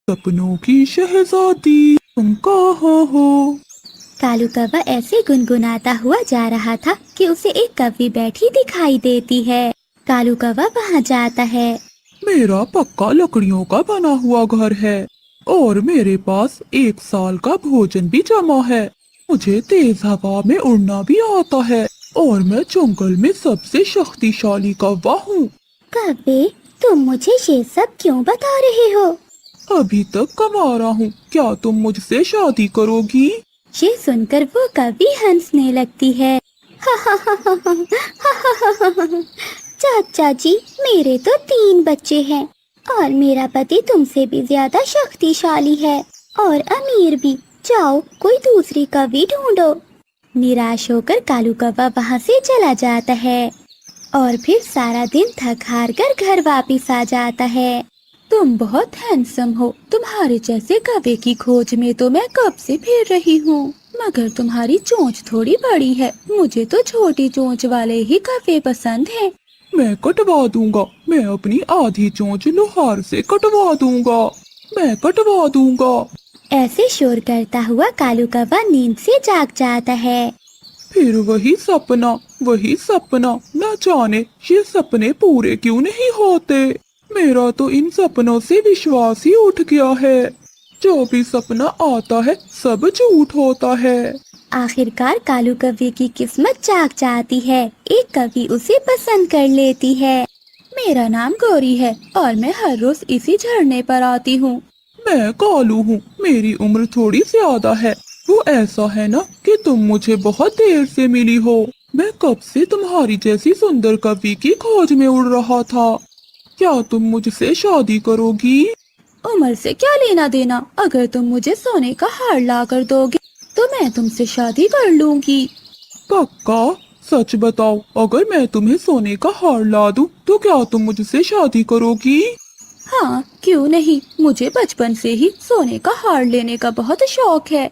सपनों की शहजादी तुम कहाँ हो। कालू कौवा ऐसे गुनगुनाता हुआ जा रहा था कि उसे एक कौवी बैठी दिखाई देती है। कालू कौवा वहाँ जाता है। मेरा पक्का लकड़ियों का बना हुआ घर है और मेरे पास 1 साल का भोजन भी जमा है। मुझे तेज हवा में उड़ना भी आता है और मैं जंगल में सबसे शक्तिशाली कौवा हूँ। कौवे, तुम मुझे ये सब क्यों बता रहे हो? अभी तक कमा रहा हूँ, क्या तुम मुझसे शादी करोगी? ये सुनकर वो कौवी हंसने लगती है। चाचा जी, मेरे तो 3 बच्चे हैं और मेरा पति तुमसे भी ज्यादा शक्तिशाली है और अमीर भी। जाओ, कोई दूसरी कौवी ढूंढो। निराश होकर कालू कौवा वहाँ से चला जाता है और फिर सारा दिन थक हार कर घर वापिस आ जाता है। तुम बहुत हैंडसम हो। तुम्हारे जैसे कौवे की खोज में तो मैं कब से फिर रही हूँ, मगर तुम्हारी चोंच थोड़ी बड़ी है। मुझे तो छोटी चोंच वाले ही कौवे पसंद हैं। मैं कटवा दूंगा, मैं अपनी आधी चोंच लोहार से कटवा दूंगा, मैं कटवा दूंगा। ऐसे शोर करता हुआ कालू कौवा नींद से जाग जाता है। फिर वही सपना, न जाने ये सपने पूरे क्यों नहीं होते। मेरा तो इन सपनों से विश्वास ही उठ गया है। जो भी सपना आता है सब झूठ होता है। आखिरकार कालू कौवे की किस्मत जाग जाती है। एक कौवी उसे पसंद कर लेती है। मेरा नाम गौरी है और मैं हर रोज इसी झरने पर आती हूँ। मैं कालू हूँ, मेरी उम्र थोड़ी ज्यादा है। वो ऐसा है ना कि तुम मुझे बहुत देर से मिली हो। मैं कब से तुम्हारी जैसी सुंदर कवि की खोज में उड़ रहा था। क्या तुम मुझसे शादी करोगी? उम्र से क्या लेना देना? अगर तुम मुझे सोने का हार ला कर दोगे तो मैं तुमसे शादी कर लूंगी। पक्का? सच बताओ, अगर मैं तुम्हें सोने का हार ला दूं तो क्या तुम मुझसे शादी करोगी? हाँ, क्यों नहीं। मुझे बचपन से ही सोने का हार लेने का बहुत शौक है।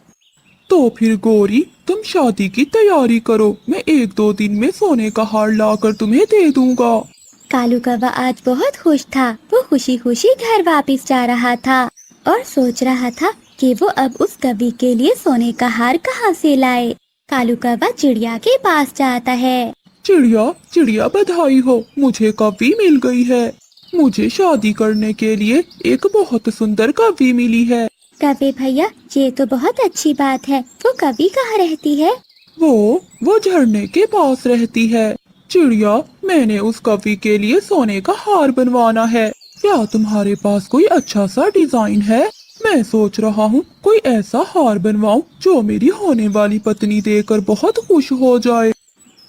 तो फिर गौरी, तुम शादी की तैयारी करो। मैं 1-2 दिन में सोने का हार लाकर तुम्हें दे दूंगा। कालू कौवा आज बहुत खुश था। वो खुशी खुशी घर वापस जा रहा था और सोच रहा था कि वो अब उस कवि के लिए सोने का हार कहाँ से लाए। कालू कौवा चिड़िया के पास जाता है। चिड़िया चिड़िया, बधाई हो, मुझे कवि मिल गई है। मुझे शादी करने के लिए एक बहुत सुंदर कवि मिली है। कवि भैया, ये तो बहुत अच्छी बात है। वो कवि कहाँ रहती है? वो झरने के पास रहती है। चिड़िया, मैंने उस कवि के लिए सोने का हार बनवाना है। क्या तुम्हारे पास कोई अच्छा सा डिजाइन है? मैं सोच रहा हूँ कोई ऐसा हार बनवाऊं जो मेरी होने वाली पत्नी देखकर बहुत खुश हो जाए।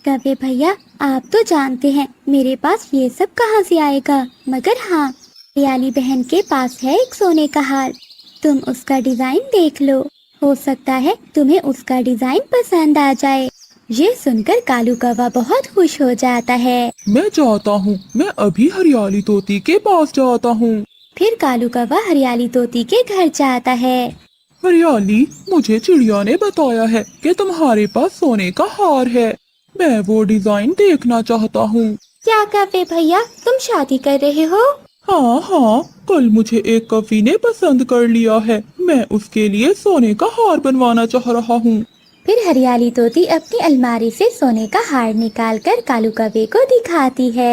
कवि भैया, आप तो जानते हैं मेरे पास ये सब कहाँ से आएगा, मगर हाँ, रियाली बहन के पास है एक सोने का हार। तुम उसका डिजाइन देख लो, हो सकता है तुम्हें उसका डिजाइन पसंद आ जाए। ये सुनकर कालू कौवा बहुत खुश हो जाता है। मैं जाता हूँ, मैं अभी हरियाली तोती के पास जाता हूँ। फिर कालू कौवा हरियाली तोती के घर जाता है। हरियाली, मुझे चिड़िया ने बताया है कि तुम्हारे पास सोने का हार है। मैं वो डिजाइन देखना चाहता हूँ। क्या कवि भैया, तुम शादी कर रहे हो? हाँ हाँ, कल मुझे एक कवि ने पसंद कर लिया है। मैं उसके लिए सोने का हार बनवाना चाह रहा हूँ। फिर हरियाली तोती अपनी अलमारी से सोने का हार निकालकर कालू कौवे को दिखाती है।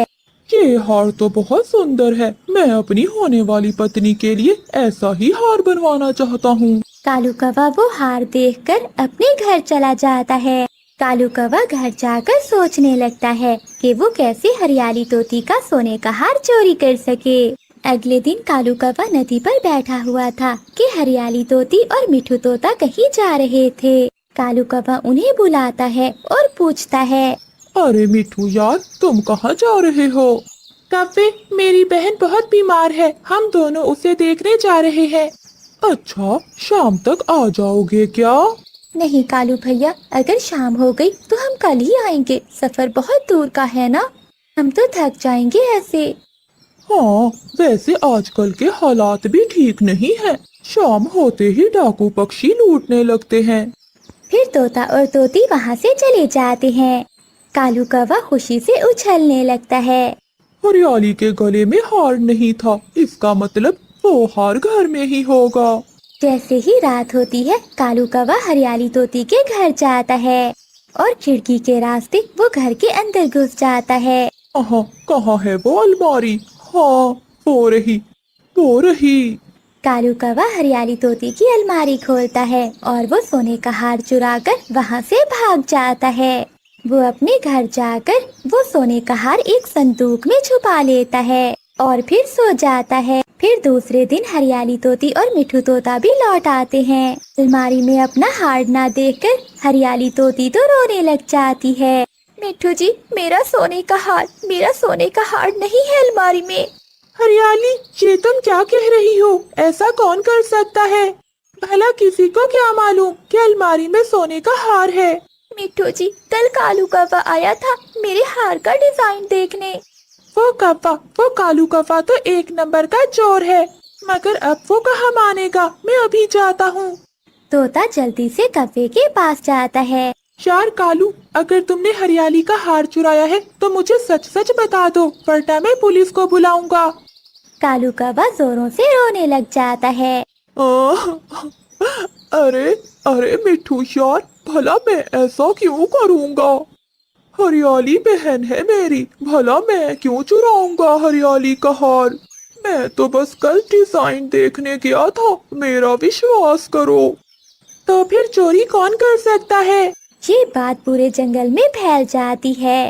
ये हार तो बहुत सुंदर है। मैं अपनी होने वाली पत्नी के लिए ऐसा ही हार बनवाना चाहता हूँ। कालू कौवा वो हार देखकर अपने घर चला जाता है। कालू कौवा घर जाकर सोचने लगता है कि वो कैसे हरियाली तोती का सोने का हार चोरी कर सके। अगले दिन कालू कौवा नदी पर बैठा हुआ था कि हरियाली तोती और मिठू तोता कहीं जा रहे थे। कालू कौवा उन्हें बुलाता है और पूछता है, अरे मिठू यार, तुम कहाँ जा रहे हो? कव्वे, मेरी बहन बहुत बीमार है, हम दोनों उसे देखने जा रहे हैं। अच्छा, शाम तक आ जाओगे क्या? नहीं कालू भैया, अगर शाम हो गई तो हम कल ही आएंगे। सफर बहुत दूर का है ना, हम तो थक जाएंगे ऐसे। हाँ, वैसे आजकल के हालात भी ठीक नहीं है। शाम होते ही डाकू पक्षी लूटने लगते हैं। फिर तोता और तोती वहाँ से चले जाते हैं। कालू कौवा खुशी से उछलने लगता है। हरियाली के गले में हार नहीं था, इसका मतलब वो हार घर में ही होगा। जैसे ही रात होती है कालू कौवा हरियाली तोती के घर जाता है और खिड़की के रास्ते वो घर के अंदर घुस जाता है। कहाँ है वो अलमारी? हाँ, वो रही। कालू कौवा हरियाली तोती की अलमारी खोलता है और वो सोने का हार चुराकर वहाँ से भाग जाता है। वो अपने घर जाकर वो सोने का हार एक संदूक में छुपा लेता है और फिर सो जाता है। फिर दूसरे दिन हरियाली तोती और मिठू तोता भी लौट आते हैं। अलमारी में अपना हार ना देखकर हरियाली तोती तो रोने लग जाती है। मिठू जी, मेरा सोने का हार नहीं है अलमारी में। हरियाली, ये तुम क्या कह रही हो? ऐसा कौन कर सकता है? भला किसी को क्या मालूम कि अलमारी में सोने का हार है। मिठू जी, कल कालू कौवा आया था मेरे हार का डिजाइन देखने। वो कालू कौवा तो एक नंबर का चोर है, मगर अब वो कहाँ मानेगा। मैं अभी जाता हूँ। तोता जल्दी से कौवे के पास जाता है। यार कालू, अगर तुमने हरियाली का हार चुराया है तो मुझे सच सच बता दो, वरना मैं पुलिस को बुलाऊंगा। कालू कौवा जोरों से रोने लग जाता है। अरे मिठू यार, भला मैं ऐसा क्यों करूँगा? हरियाली बहन है मेरी, भला मैं क्यों चुराऊंगा हरियाली का हार? मैं तो बस कल डिजाइन देखने गया था, मेरा विश्वास करो। तो फिर चोरी कौन कर सकता है? ये बात पूरे जंगल में फैल जाती है।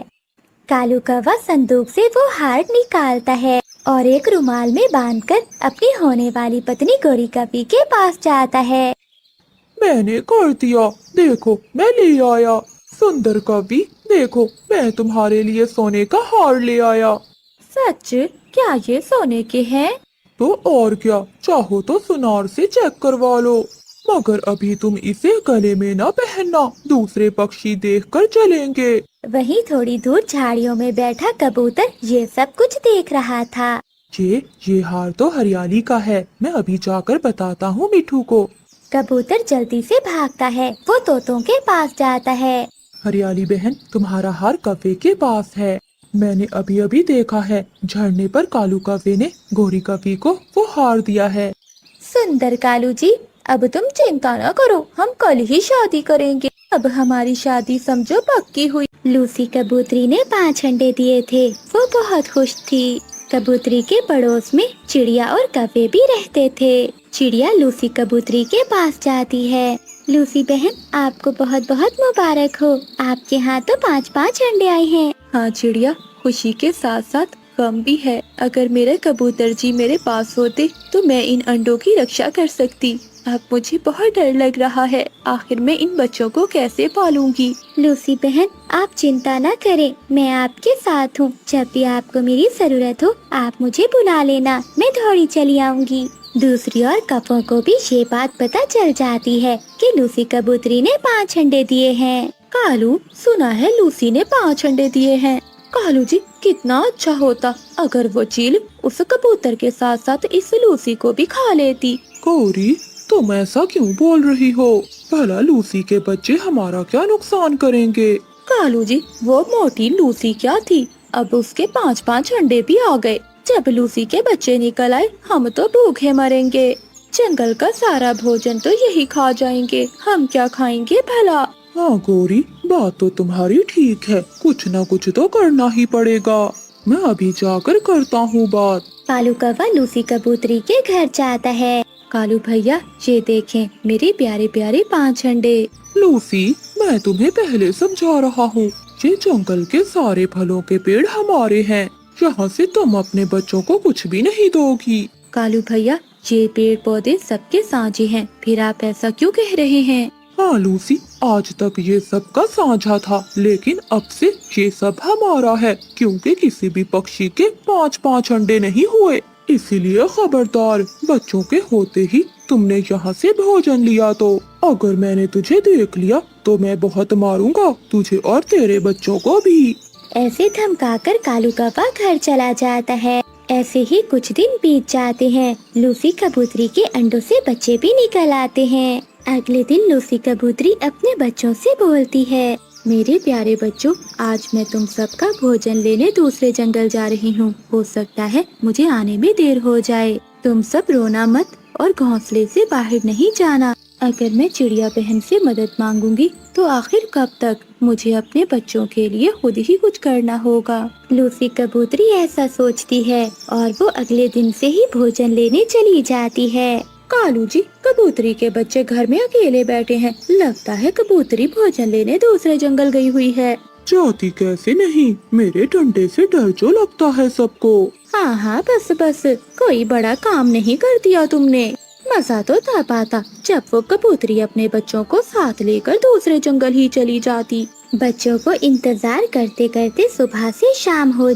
कालू कौवा संदूक से वो हार निकालता है और एक रुमाल में बांधकर अपनी होने वाली पत्नी गोरी कौवी के पास जाता है। मैंने कर दिया, देखो मैं ले आया। सुंदर कवि, देखो मैं तुम्हारे लिए सोने का हार ले आया। सच? क्या ये सोने के हैं? तो और क्या, चाहो तो सुनार से चेक करवा लो, मगर अभी तुम इसे गले में न पहनना, दूसरे पक्षी देखकर चलेंगे। वहीं थोड़ी दूर झाड़ियों में बैठा कबूतर ये सब कुछ देख रहा था। ये हार तो हरियाली का है, मैं अभी जाकर बताता हूँ मिठू को। कबूतर जल्दी से भागता है, वो तोतों के पास जाता है। हरियाली बहन, तुम्हारा हार कौवे के पास है। मैंने अभी अभी देखा है, झरने पर कालू कौवे ने गोरी कौवी को वो हार दिया है। सुंदर कालू जी, अब तुम चिंता न करो, हम कल ही शादी करेंगे। अब हमारी शादी समझो पक्की हुई। लूसी कबूतरी ने 5 अंडे दिए थे, वो बहुत खुश थी। कबूतरी के पड़ोस में चिड़िया और कौवे भी रहते थे। चिड़िया लूसी कबूतरी के पास जाती है। लूसी बहन, आपको बहुत बहुत मुबारक हो, आपके यहाँ तो 5-5 अंडे आए हैं। हाँ चिड़िया, खुशी के साथ साथ गम भी है। अगर मेरे कबूतर जी मेरे पास होते तो मैं इन अंडों की रक्षा कर सकती। अब मुझे बहुत डर लग रहा है, आखिर मैं इन बच्चों को कैसे पालूंगी। लूसी बहन, आप चिंता न करें, मैं आपके साथ हूँ। जब भी आपको मेरी जरूरत हो आप मुझे बुला लेना, मैं दौड़ी चली आऊंगी। दूसरी ओर कौवों को भी ये बात पता चल जाती है कि लूसी कबूतरी ने 5 अंडे दिए हैं। कालू, सुना है लूसी ने 5 अंडे दिए हैं। कालू जी, कितना अच्छा होता अगर वो चील उस कबूतर के साथ साथ इस लूसी को भी खा लेती। गौरी, तुम ऐसा क्यों बोल रही हो? भला लूसी के बच्चे हमारा क्या नुकसान करेंगे? कालू जी, वो मोटी लूसी क्या थी, अब उसके 5-5 अंडे भी आ गए। जब लूसी के बच्चे निकल आए हम तो भूखे मरेंगे। जंगल का सारा भोजन तो यही खा जाएंगे, हम क्या खाएंगे भला। हाँ गौरी, बात तो तुम्हारी ठीक है, कुछ न कुछ तो करना ही पड़ेगा। मैं अभी जाकर करता हूँ बात। कालू कौवा लूसी कबूतरी के घर जाता है। कालू भैया, ये देखें मेरे प्यारे प्यारे 5 अंडे। लूसी, मैं तुम्हें पहले समझा रहा हूँ, ये जंगल के सारे फलों के पेड़ हमारे हैं, यहाँ से तुम अपने बच्चों को कुछ भी नहीं दोगी। कालू भैया, ये पेड़ पौधे सबके साझे हैं, फिर आप ऐसा क्यों कह रहे हैं? हाँ लूसी, आज तक ये सब का साझा था, लेकिन अब से ये सब हमारा है, क्योंकि किसी भी पक्षी के 5-5 अंडे नहीं हुए। इसीलिए खबरदार, बच्चों के होते ही तुमने यहाँ से भोजन लिया तो अगर मैंने तुझे देख लिया तो मैं बहुत मारूंगा तुझे और तेरे बच्चों को भी। ऐसे धमकाकर कालू कौवा घर चला जाता है। ऐसे ही कुछ दिन बीत जाते हैं। लूसी कबूतरी के अंडों से बच्चे भी निकल आते हैं। अगले दिन लूसी कबूतरी अपने बच्चों से बोलती है, मेरे प्यारे बच्चों, आज मैं तुम सबका भोजन लेने दूसरे जंगल जा रही हूँ। हो सकता है मुझे आने में देर हो जाए। तुम सब रोना मत और घोंसले से बाहर नहीं जाना। अगर मैं चिड़िया बहन से मदद मांगूंगी तो आखिर कब तक? मुझे अपने बच्चों के लिए खुद ही कुछ करना होगा। लूसी कबूतरी ऐसा सोचती है और वो अगले दिन से ही भोजन लेने चली जाती है। कालू जी, कबूतरी के बच्चे घर में अकेले बैठे हैं। लगता है कबूतरी भोजन लेने दूसरे जंगल गई हुई है। जाती कैसे नहीं, मेरे डंडे से डर जो लगता है सबको। हाँ हाँ, बस बस, कोई बड़ा काम नहीं कर दिया तुमने। मजा तो तब आता जब वो कबूतरी अपने बच्चों को साथ लेकर दूसरे जंगल ही चली जाती। बच्चों को इंतजार करते करते सुबह से शाम हो